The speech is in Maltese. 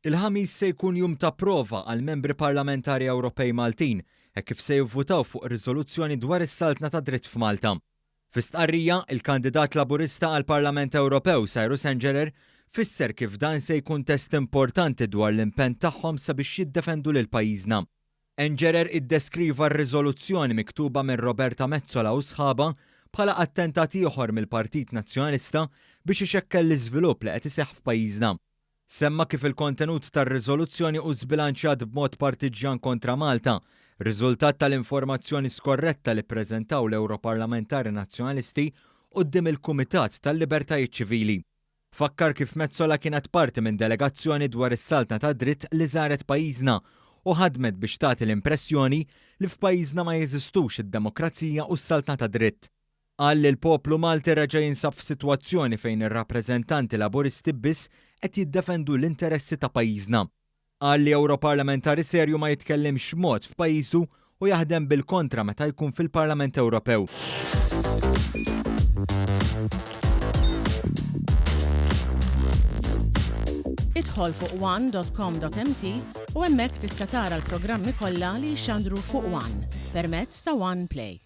Il-ħamis se jkun jum ta' prova għal membri parlamentari Ewropej Maltin hekk kif se jivvutaw fuq riżoluzzjoni dwar is-saltna ta' dritt f'Malta. Fi stqarrija, il-kandidat Laburista għal Parlament Ewropew Cyrus Engerer fisser kif dan se jkun test importanti dwar l-impenn tagħhom sabiex jiddefendu lil pajjiżna. Engerer iddeskriva r-riżoluzzjoni miktuba minn Roberta Metsola u sħaba bħala attentat ieħor mill-Partit Nazzjonalista biex ixekkel l-iżvilupp li qed iseħħ f'pajjiżna. Semma kif il-kontenut tar-riżoluzzjoni u żbilanċjat b'mod partiġjan kontra Malta, riżultat tal-informazzjoni skorretta li ppreżentaw l-Ewroparlamentari Nazzjonalisti quddiem il-Kumitat tal-Libertajiet Ċivili. Fakkar kif Metsola kienet parti minn delegazzjoni dwar is-saltna ta' dritt li żaret pajjiżna u ħadmet biex tagħti l-impressjoni li f'pajjiżna ma jeżistux id-demokrazija u s-saltna ta' dritt. Qal li l-poplu Malti reġa' jinsab f'sitwazzjoni fejn ir-rappreżentanti Laburisti biss qed jiddefendu l-interessi ta' pajjiżna. Qal li Ewroparlamentari serju ma jitkellimx mod f'pajjiżu u jaħdem bil-kontra meta jkun fil-Parlament Ewropew. Idħol fuq one.com.mt u hemmhekk tista' tara l-programmi kollha li jxandru fuq One permezz ta' One Play.